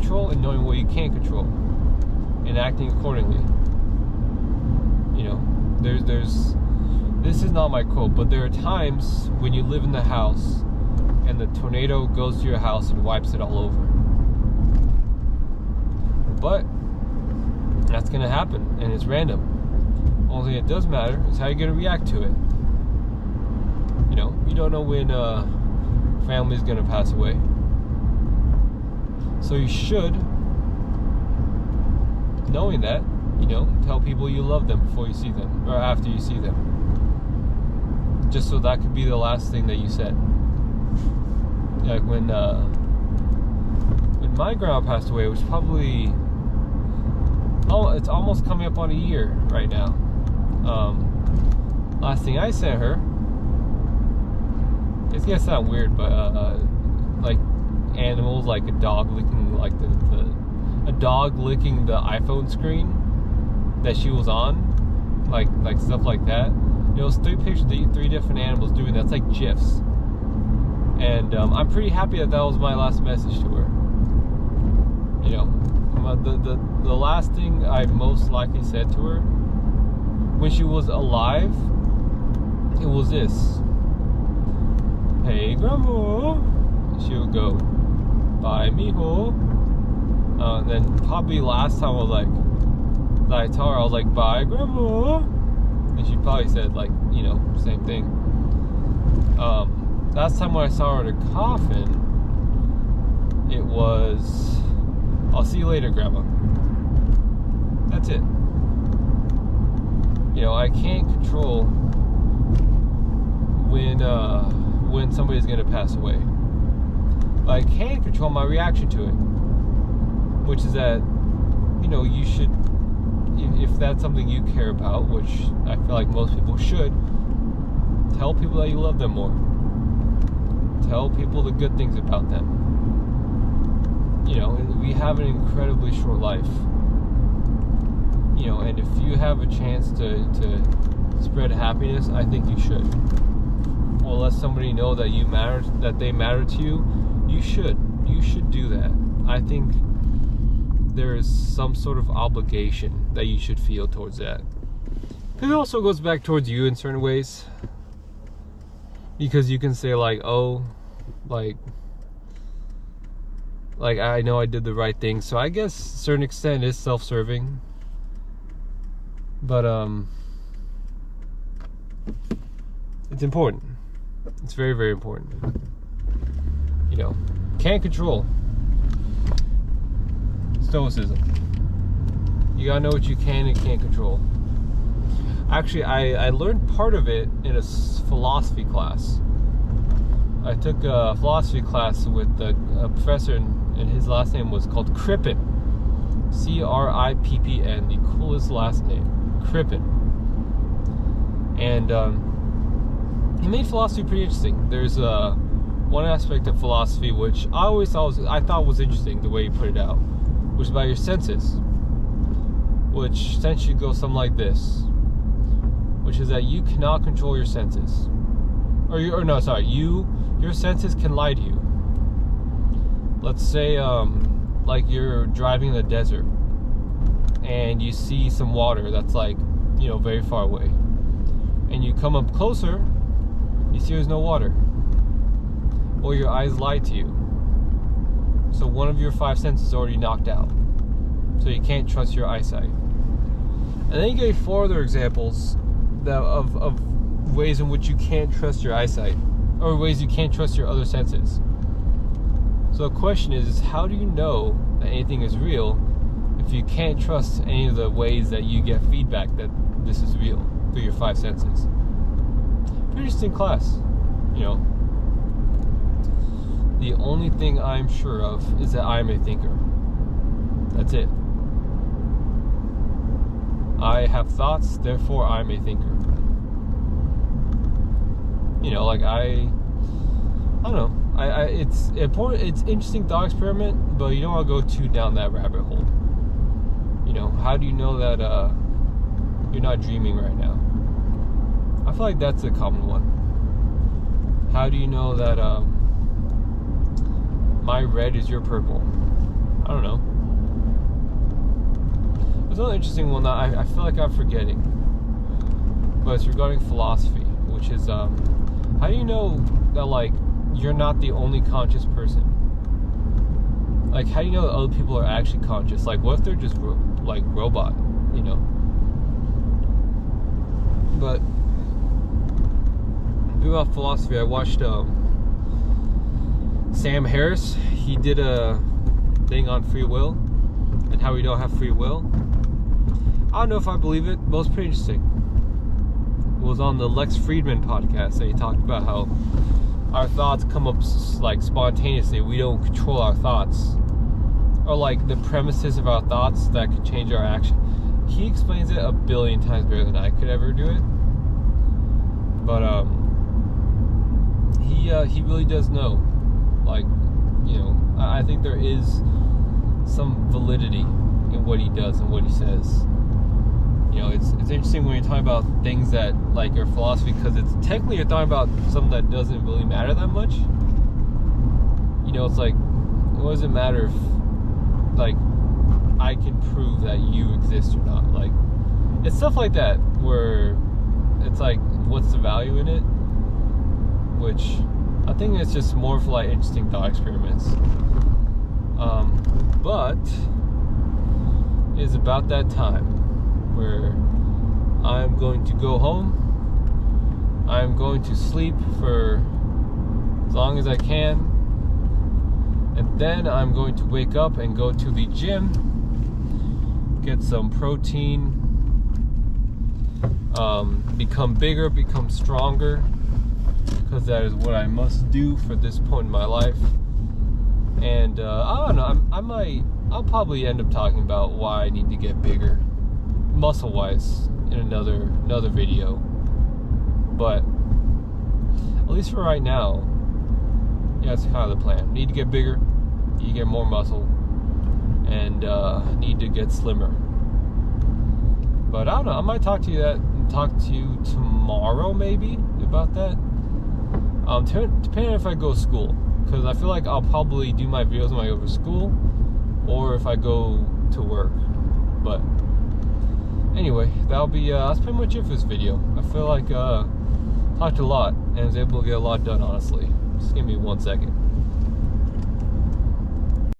control and knowing what you can't control and acting accordingly. You know, there's this is not my quote, but there are times when you live in the house and the tornado goes to your house and wipes it all over. But that's gonna happen, and it's random. Only thing that does matter is how you're gonna react to it. You know, you don't know when family's gonna pass away. So you should, knowing that, you know, tell people you love them before you see them, or after you see them. Just so that could be the last thing that you said. Like when my grandma passed away, it was probably, it's almost coming up on a year right now. Last thing I sent her, it's gonna sound weird, but like animals, like a dog licking, like a dog licking the iPhone screen that she was on, like stuff like that. You know, it's 3 pictures, 3 different animals doing that. It's like GIFs. And I'm pretty happy that was my last message to her. You know, the last thing I most likely said to her when she was alive, it was this: "Hey, Grandma." She would go, "Bye, mijo." Then probably last time I was like, that I told her, I was like, "Bye, Grandma." And she probably said, like, you know, same thing. Last time when I saw her in a coffin, it was, "I'll see you later, Grandma." That's it. You know, I can't control when somebody's gonna pass away. But I can control my reaction to it, which is that, you know, you should, if that's something you care about, which I feel like most people should, tell people that you love them more. Tell people the good things about them. You know, we have an incredibly short life. You know, and if you have a chance to spread happiness, I think you should. Or let somebody know that you matter, that they matter to you. You should do that. I think there is some sort of obligation that you should feel towards that. Because it also goes back towards you in certain ways. Because you can say like, oh, like I know I did the right thing. So I guess to a certain extent is self-serving. But it's important. It's very, very important. You know, can't control. Stoicism. You gotta know what you can and can't control. Actually, I learned part of it in a philosophy class. I took a philosophy class with a professor, and his last name was called Crippen. Crippen, the coolest last name. Crippen. And he made philosophy pretty interesting. There's one aspect of philosophy which I thought was interesting, the way he put it out, which is about your senses, which essentially goes something like this, which is that you cannot control your senses, your senses can lie to you. Let's say like you're driving in the desert and you see some water that's like, you know, very far away, and you come up closer, you see there's no water. Or your eyes lie to you. So one of your 5 senses is already knocked out. So you can't trust your eyesight. And then he gave 4 other examples of ways in which you can't trust your eyesight, or ways you can't trust your other senses. So the question is how do you know that anything is real if you can't trust any of the ways that you get feedback that this is real through your 5 senses? Pretty interesting class, you know. The only thing I'm sure of is that I'm a thinker. That's it. I have thoughts, therefore I'm a thinker. You know, like I don't know. It's important. It's interesting thought experiment, but you don't want to go too down that rabbit hole. You know, how do you know that you're not dreaming right now? I feel like that's a common one. How do you know that my red is your purple? I don't know. There's another interesting one that I feel like I'm forgetting, but it's regarding philosophy, which is how do you know that like you're not the only conscious person? Like, how do you know that other people are actually conscious? Like, what if they're just like robot, you know? But about philosophy, I watched Sam Harris. He did a thing on free will and how we don't have free will. I don't know if I believe it, but it was pretty interesting. It was on the Lex Friedman podcast, and he talked about how our thoughts come up like spontaneously. We don't control our thoughts, or like the premises of our thoughts that could change our action. He explains it a billion times better than I could ever do it. But he really does know. Like, you know, I think there is some validity in what he does and what he says. You know, it's interesting when you're talking about things that like are philosophy, because it's technically you're talking about something that doesn't really matter that much. You know, it's like, what does it matter if like I can prove that you exist or not? Like, it's stuff like that where it's like, what's the value in it? Which I think it's just more for like interesting thought experiments. But it's about that time where I'm going to go home. I'm going to sleep for as long as I can, and then I'm going to wake up and go to the gym, get some protein, become bigger, become stronger, because that is what I must do for this point in my life. And I don't know, I'll probably end up talking about why I need to get bigger muscle wise in another video. But at least for right now, yeah, that's kind of the plan. Need to get bigger, need to get more muscle, and need to get slimmer. But I don't know, I might talk to you tomorrow maybe about that. Depending if I go to school, because I feel like I'll probably do my videos when I go to school, or if I go to work. But anyway, that's pretty much it for this video. I feel like talked a lot and was able to get a lot done, honestly. Just give me 1 second.